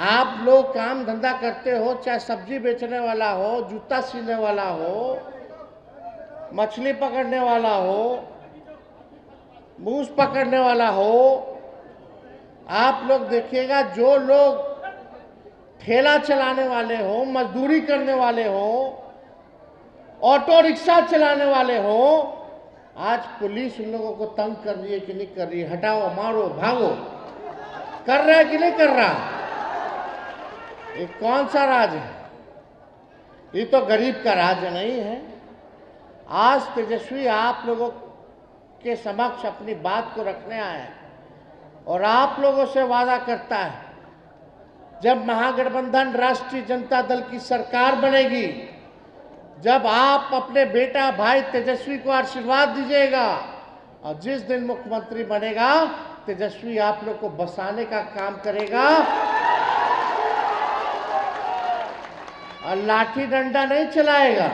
आप लोग काम धंधा करते हो, चाहे सब्जी बेचने वाला हो, जूता सीने वाला हो, मछली पकड़ने वाला हो, मूस पकड़ने वाला हो, आप लोग देखिएगा जो लोग ठेला चलाने वाले हो, मजदूरी करने वाले हो, ऑटो रिक्शा चलाने वाले हो, आज पुलिस उन लोगों को तंग कर रही है कि नहीं कर रही है? हटाओ, मारो, भागो, कर रहा है कि नहीं कर रहा? ये कौन सा राज है? ये तो गरीब का राज नहीं है। आज तेजस्वी आप लोगों के समक्ष अपनी बात को रखने आया है और आप लोगों से वादा करता है, जब महागठबंधन राष्ट्रीय जनता दल की सरकार बनेगी, जब आप अपने बेटा भाई तेजस्वी को आशीर्वाद दीजिएगा और जिस दिन मुख्यमंत्री बनेगा, तेजस्वी आप लोग को बसाने का काम करेगा और लाठी डंडा नहीं चलाएगा।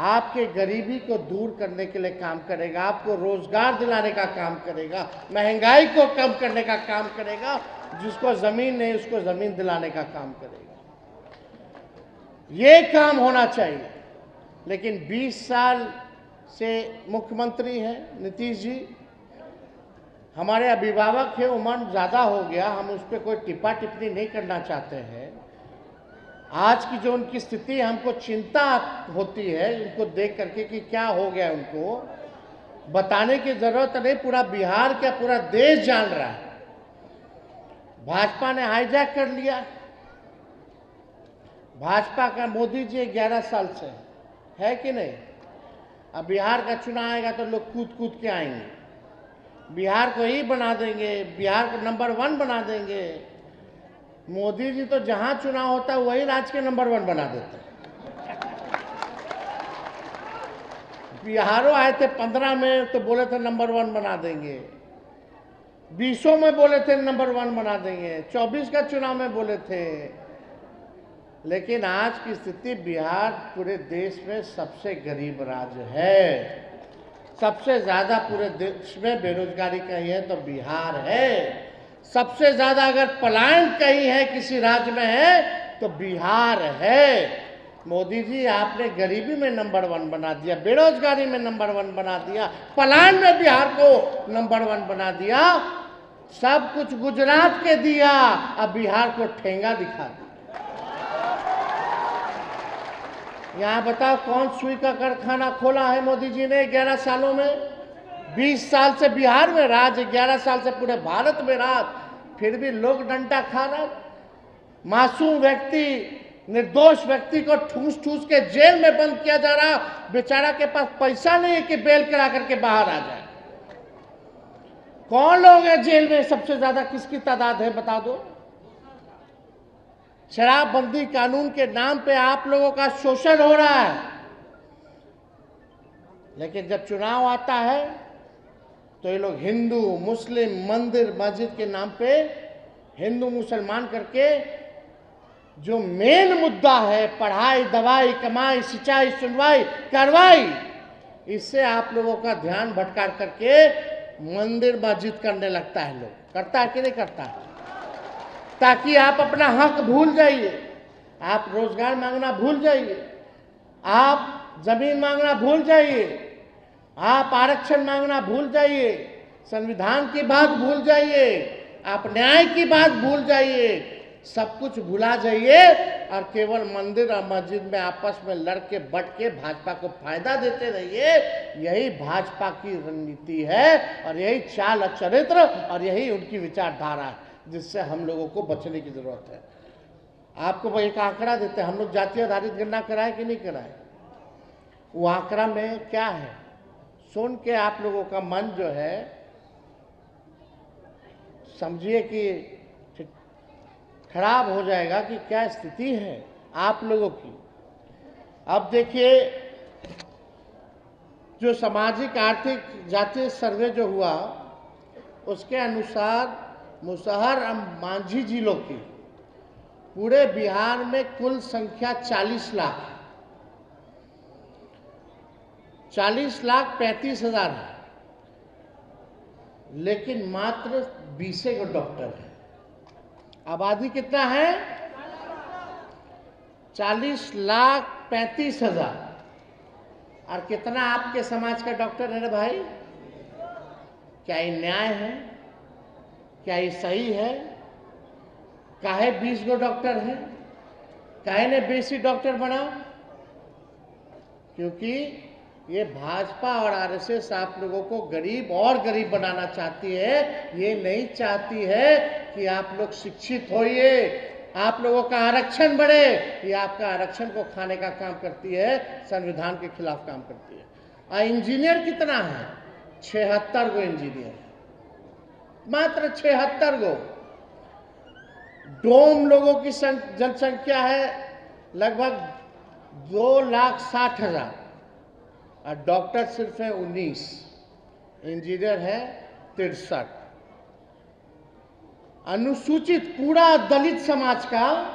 आपके गरीबी को दूर करने के लिए काम करेगा, आपको रोजगार दिलाने का काम करेगा, महंगाई को कम करने का काम करेगा, जिसको जमीन नहीं उसको जमीन दिलाने का काम करेगा। ये काम होना चाहिए। लेकिन 20 साल से मुख्यमंत्री हैं नीतीश जी, हमारे अभिभावक हैं, उम्र ज़्यादा हो गया, हम उस पर कोई टिप्पा टिप्पणी नहीं करना चाहते हैं। आज की जो उनकी स्थिति, हमको चिंता होती है इनको देख करके कि क्या हो गया। उनको बताने की जरूरत नहीं, पूरा बिहार क्या पूरा देश जान रहा है। भाजपा ने हाईजैक कर लिया। भाजपा का मोदी जी 11 साल से है कि नहीं? अब बिहार का चुनाव आएगा तो लोग कूद कूद के आएंगे, बिहार को ही बना देंगे, बिहार को नंबर 1 बना देंगे। मोदी जी तो जहां चुनाव होता है वही राज्य के नंबर 1 बना देते हैं। बिहारों आए थे 15 में तो बोले थे नंबर 1 बना देंगे, 20 में बोले थे नंबर 1 बना देंगे, 24 का चुनाव में बोले थे। लेकिन आज की स्थिति, बिहार पूरे देश में सबसे गरीब राज्य है। सबसे ज्यादा पूरे देश में बेरोजगारी कहीं है तो बिहार है। सबसे ज्यादा अगर पलायन कहीं है किसी राज्य में है तो बिहार है। मोदी जी आपने गरीबी में नंबर 1 बना दिया, बेरोजगारी में नंबर 1 बना दिया, पलायन में बिहार को नंबर 1 बना दिया, सब कुछ गुजरात के दिया, अब बिहार को ठेंगा दिखा दिया। यहाँ बताओ कौन सुई का कारखाना खोला है मोदी जी ने 11 सालों में? 20 साल से बिहार में राज, 11 साल से पूरे भारत में राज, फिर भी लोग डंडा खा रहे। मासूम व्यक्ति, निर्दोष व्यक्ति को ठूस ठूस के जेल में बंद किया जा रहा। बेचारा के पास पैसा नहीं है कि बेल करा करके बाहर आ जाए। कौन लोग हैं जेल में? सबसे ज्यादा किसकी तादाद है बता दो? शराबबंदी कानून के नाम पे आप लोगों का शोषण हो रहा है। लेकिन जब चुनाव आता है तो ये लोग हिंदू मुस्लिम, मंदिर मस्जिद के नाम पे हिंदू मुसलमान करके, जो मेन मुद्दा है पढ़ाई, दवाई, कमाई, सिंचाई, सुनवाई, कार्रवाई, इससे आप लोगों का ध्यान भटका करके मंदिर मस्जिद करने लगता है। लोग करता है कि नहीं करता है? ताकि आप अपना हक भूल जाइए, आप रोजगार मांगना भूल जाइए, आप जमीन मांगना भूल जाइए, आप आरक्षण मांगना भूल जाइए, संविधान की बात भूल जाइए, आप न्याय की बात भूल जाइए, सब कुछ भुला जाइए और केवल मंदिर और मस्जिद में आपस में लड़ के बट के भाजपा को फायदा देते रहिए। यही भाजपा की रणनीति है और यही चाल चरित्र और यही उनकी विचारधारा है, जिससे हम लोगों को बचने की जरूरत है। आपको एक आंकड़ा देते हैं, हम लोग जातीय आधारित गणना कराए कि नहीं कराए? वो आंकड़ा में क्या है सुन के आप लोगों का मन जो है, समझिए कि खराब हो जाएगा कि क्या स्थिति है आप लोगों की। अब देखिए, जो सामाजिक आर्थिक जातीय सर्वे जो हुआ उसके अनुसार मुसहर और मांझी जिलों की पूरे बिहार में कुल संख्या 40 लाख 40,35,000 है, लेकिन मात्र 20 डॉक्टर हैं। आबादी कितना है? 40,35,000। और कितना आपके समाज का डॉक्टर है रे भाई? क्या ये न्याय है? क्या ये सही है? काहे 20 गो डॉक्टर हैं? काहे ने बेसी डॉक्टर बनाओ? क्योंकि ये भाजपा और आरएसएस आप लोगों को गरीब और गरीब बनाना चाहती है। ये नहीं चाहती है कि आप लोग शिक्षित होइए, आप लोगों का आरक्षण बढ़े। ये आपका आरक्षण को खाने का काम करती है, संविधान के खिलाफ काम करती है। और इंजीनियर कितना है? 76 गो इंजीनियर, मात्र 76 गो। डोम लोगों की जनसंख्या है लगभग 2,60,000 और डॉक्टर सिर्फ है 19, इंजीनियर है 63। अनुसूचित पूरा दलित समाज का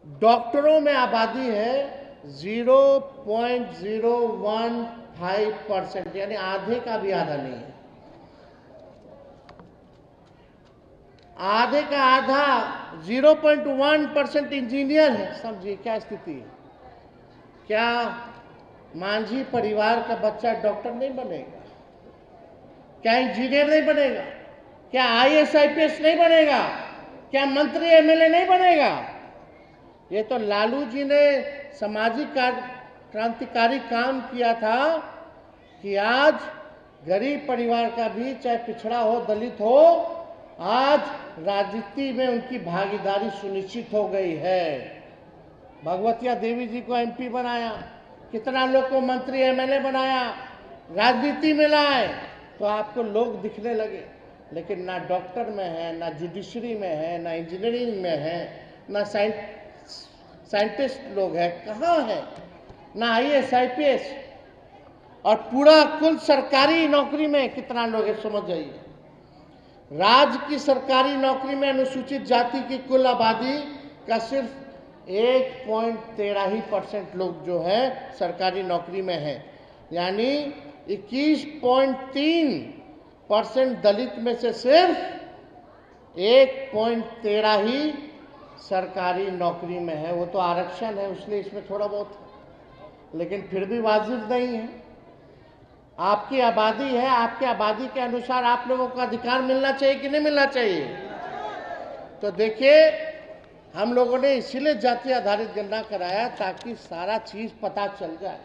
डॉक्टरों में आबादी है 0.015%, यानी आधे का भी आधा नहीं है। आधे का आधा 0.1% इंजीनियर है। समझिए क्या स्थिति है। क्या मांझी परिवार का बच्चा डॉक्टर नहीं बनेगा? क्या इंजीनियर नहीं बनेगा? क्या IAS IPS नहीं बनेगा? क्या मंत्री MLA नहीं बनेगा? ये तो लालू जी ने सामाजिक क्रांतिकारी काम किया था कि आज गरीब परिवार का भी, चाहे पिछड़ा हो दलित हो, आज राजनीति में उनकी भागीदारी सुनिश्चित हो गई है। भगवतिया देवी जी को MP बनाया, कितना लोग को मंत्री MLA बनाया, राजनीति में लाए, तो आपको लोग दिखने लगे। लेकिन ना डॉक्टर में है, ना जुडिशरी में है, ना इंजीनियरिंग में है, ना साइंटिस्ट लोग हैं, कहाँ है? ना IAS IPS। और पूरा कुल सरकारी नौकरी में कितना लोग है समझ जाइए। राज्य की सरकारी नौकरी में अनुसूचित जाति की कुल आबादी का सिर्फ 1.13% लोग जो है सरकारी नौकरी में है, यानी 21.3% दलित में से सिर्फ 1.13 ही सरकारी नौकरी में है। वो तो आरक्षण है, इसलिए इसमें थोड़ा बहुत, लेकिन फिर भी वाजिब नहीं है। आपकी आबादी है, आपकी आबादी के अनुसार आप लोगों को अधिकार मिलना चाहिए कि नहीं मिलना चाहिए? तो देखिए, हम लोगों ने इसीलिए जाति आधारित गणना कराया ताकि सारा चीज पता चल जाए।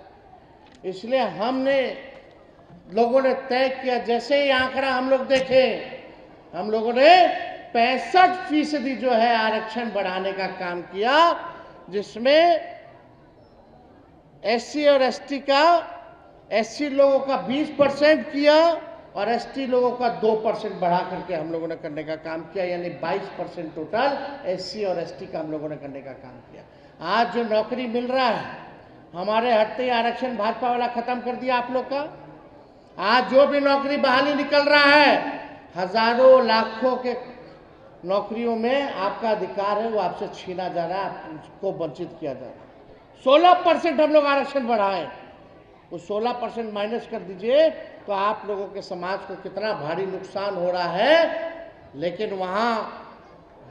इसलिए हमने लोगों ने तय किया, जैसे ही आंकड़ा हम लोग देखे, हम लोगों ने 65% जो है आरक्षण बढ़ाने का काम किया, जिसमें SC और ST का, SC लोगों का 20% किया और ST लोगों का 2% बढ़ा करके हम लोगों ने करने का काम किया, यानी 22% टोटल SC और ST का हम लोगों ने करने का काम किया। आज जो नौकरी मिल रहा है, हमारे हटते ही आरक्षण भाजपा वाला खत्म कर दिया आप लोग का। आज जो भी नौकरी बहाली निकल रहा है, हजारों लाखों के नौकरियों में आपका अधिकार है, वो आपसे छीना जा रहा है, आपको वंचित किया जा रहा है। 16% हम लोग आरक्षण बढ़ाएं, वो 16% माइनस कर दीजिए तो आप लोगों के समाज को कितना भारी नुकसान हो रहा है। लेकिन वहाँ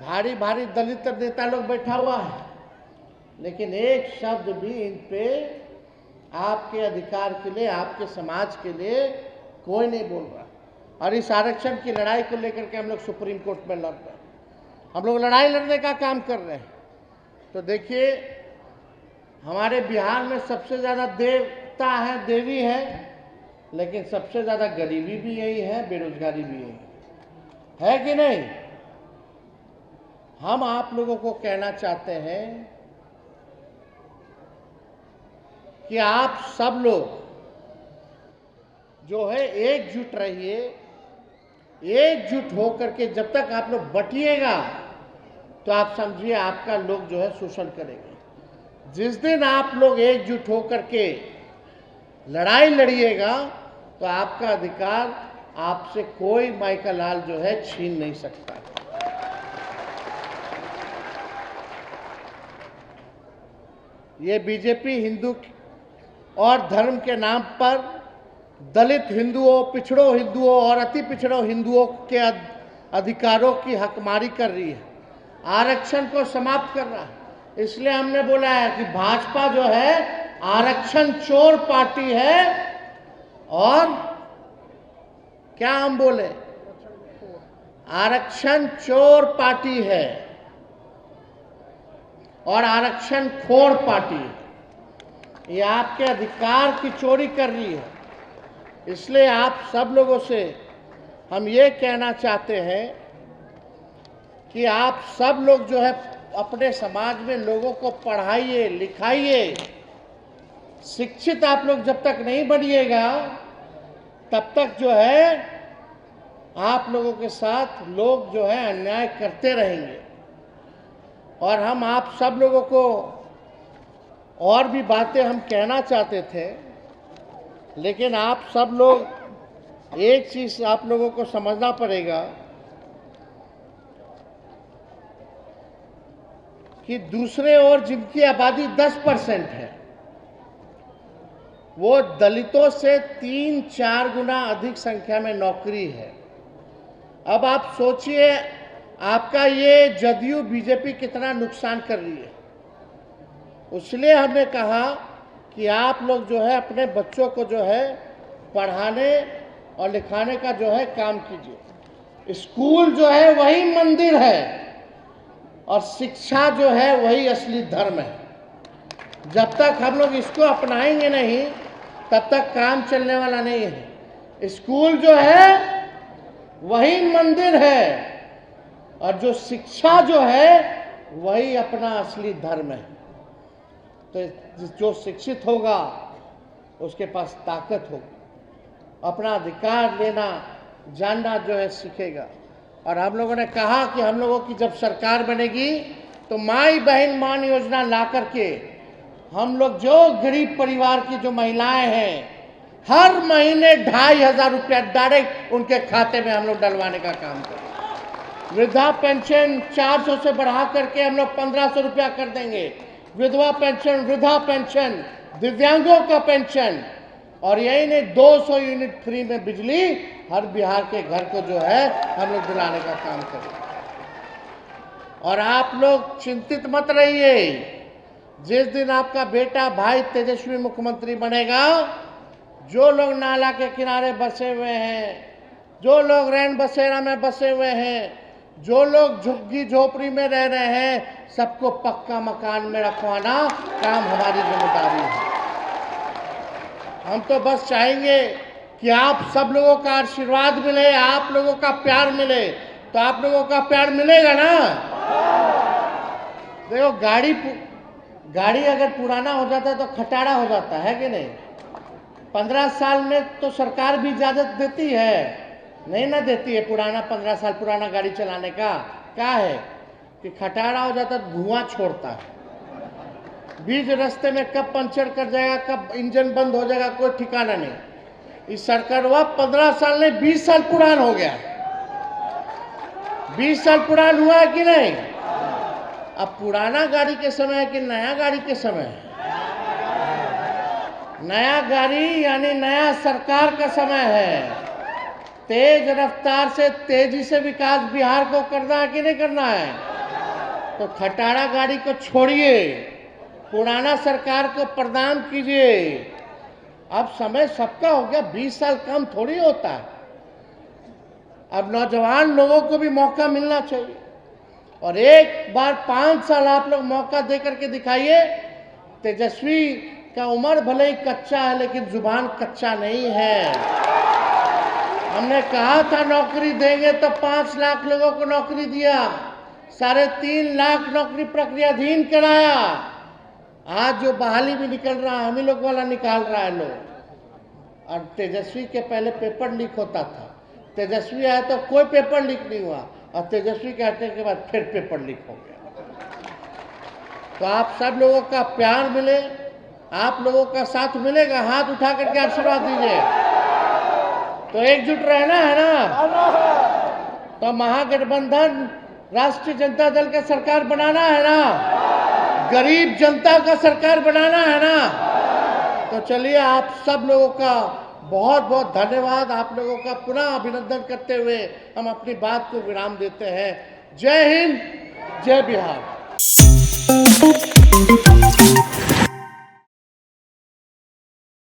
भारी भारी दलित नेता लोग बैठा हुआ है, लेकिन एक शब्द भी इन पे आपके अधिकार के लिए, आपके समाज के लिए कोई नहीं बोल रहा। और इस आरक्षण की लड़ाई को लेकर के हम लोग सुप्रीम कोर्ट में लड़ रहे हैं, हम लोग लड़ाई लड़ने का काम कर रहे हैं। तो देखिए, हमारे बिहार में सबसे ज़्यादा देवता है, देवी है, लेकिन सबसे ज़्यादा गरीबी भी यही है, बेरोजगारी भी यही है कि नहीं? हम आप लोगों को कहना चाहते हैं कि आप सब लोग जो है एकजुट रहिए। एकजुट होकर के जब तक आप लोग बटिएगा तो आप समझिए आपका लोग जो है शोषण करेंगे। जिस दिन आप लोग एकजुट होकर के लड़ाई लड़िएगा तो आपका अधिकार आपसे कोई माइका लाल जो है छीन नहीं सकता। ये बीजेपी हिंदू और धर्म के नाम पर दलित हिंदुओं, पिछड़ों हिंदुओं और अति पिछड़ों हिंदुओं के अधिकारों की हकमारी कर रही है, आरक्षण को समाप्त कर रहा है। इसलिए हमने बोला है कि भाजपा जो है आरक्षण चोर पार्टी है, और क्या हम बोले, आरक्षण चोर पार्टी है और आरक्षण खोर पार्टी है। ये आपके अधिकार की चोरी कर रही है। इसलिए आप सब लोगों से हम ये कहना चाहते हैं कि आप सब लोग जो है अपने समाज में लोगों को पढ़ाइए, लिखाइए। शिक्षित आप लोग जब तक नहीं बनिएगा तब तक जो है आप लोगों के साथ लोग जो है अन्याय करते रहेंगे। और हम आप सब लोगों को और भी बातें हम कहना चाहते थे, लेकिन आप सब लोग एक चीज़ आप लोगों को समझना पड़ेगा कि दूसरे ओर जिनकी आबादी 10% है, वो दलितों से 3-4 गुना अधिक संख्या में नौकरी है। अब आप सोचिए आपका ये जदयू बीजेपी कितना नुकसान कर रही है। इसलिए हमने कहा कि आप लोग जो है अपने बच्चों को जो है पढ़ाने और लिखाने का जो है काम कीजिए। स्कूल जो है वही मंदिर है और शिक्षा जो है वही असली धर्म है। जब तक हम लोग इसको अपनाएंगे नहीं तब तक काम चलने वाला नहीं है। स्कूल जो है वही मंदिर है और जो शिक्षा जो है वही अपना असली धर्म है। तो जो शिक्षित होगा उसके पास ताकत होगी, अपना अधिकार लेना जानना जो है सीखेगा। और हम लोगों ने कहा कि हम लोगों की जब सरकार बनेगी तो माई बहन मान योजना ला करके हम लोग जो गरीब परिवार की जो महिलाएं हैं हर महीने 2,500 रुपया डायरेक्ट उनके खाते में हम लोग डलवाने का काम करें। वृद्धा पेंशन 400 से बढ़ा करके हम लोग 1,500 रुपया कर देंगे। विधवा पेंशन, वृद्धा पेंशन, दिव्यांगों का पेंशन, और यही नहीं 200 यूनिट फ्री में बिजली हर बिहार के घर को जो है हम लोग दिलाने का काम करेंगे। और आप लोग चिंतित मत रहिए, जिस दिन आपका बेटा भाई तेजस्वी मुख्यमंत्री बनेगा, जो लोग नाला के किनारे बसे हुए हैं, जो लोग रैन बसेरा में बसे हुए हैं, जो लोग झुग्गी झोपड़ी में रह रहे हैं, सबको पक्का मकान में रखवाना काम हमारी जिम्मेदारी है। हम तो बस चाहेंगे कि आप सब लोगों का आशीर्वाद मिले, आप लोगों का प्यार मिले। तो आप लोगों का प्यार मिलेगा ना? देखो गाड़ी अगर पुराना हो जाता है तो खटारा हो जाता है कि नहीं? 15 साल में तो सरकार भी इजाजत देती है, नहीं ना देती है? पुराना 15 साल पुराना गाड़ी चलाने का क्या है कि खटारा हो जाता है, धुआं छोड़ता है। बीच रास्ते में कब पंचर कर जाएगा, कब इंजन बंद हो जाएगा, कोई ठिकाना नहीं। इस सरकार हुआ 15 साल नहीं 20 साल पुरान हो गया। 20 साल पुरान हुआ है कि नहीं? अब पुराना गाड़ी के समय है कि नया गाड़ी के समय है? नया गाड़ी यानी नया सरकार का समय है। तेज रफ्तार से तेजी से विकास बिहार को करना है कि नहीं करना है? तो खटारा गाड़ी को छोड़िए, पुराना सरकार को प्रणाम कीजिए। अब समय सबका हो गया, 20 साल कम थोड़ी होता है। अब नौजवान लोगों को भी मौका मिलना चाहिए, और एक बार 5 साल आप लोग मौका दे करके दिखाइए। तेजस्वी का उम्र भले ही कच्चा है लेकिन जुबान कच्चा नहीं है। हमने कहा था नौकरी देंगे तो 5 लाख लोगों को नौकरी दिया, 3.5 लाख नौकरी प्रक्रियाधीन कराया। आज जो बहाली भी निकल रहा है हम ही लोग वाला निकाल रहा है लोग। और तेजस्वी के पहले पेपर लीक होता था, तेजस्वी आया तो कोई पेपर लीक नहीं हुआ, और तेजस्वी के हटने के बाद फिर पेपर लीक हो गया। तो आप सब लोगों का प्यार मिले, आप लोगों का साथ मिलेगा, हाथ उठा करके आशीर्वाद दीजिए। तो एकजुट रहना है ना? तो महागठबंधन राष्ट्रीय जनता दल का सरकार बनाना है ना? गरीब जनता का सरकार बनाना है ना? तो चलिए आप सब लोगों का बहुत बहुत धन्यवाद। आप लोगों का पुनः अभिनंदन करते हुए हम अपनी बात को विराम देते हैं। जय हिंद, जय बिहार।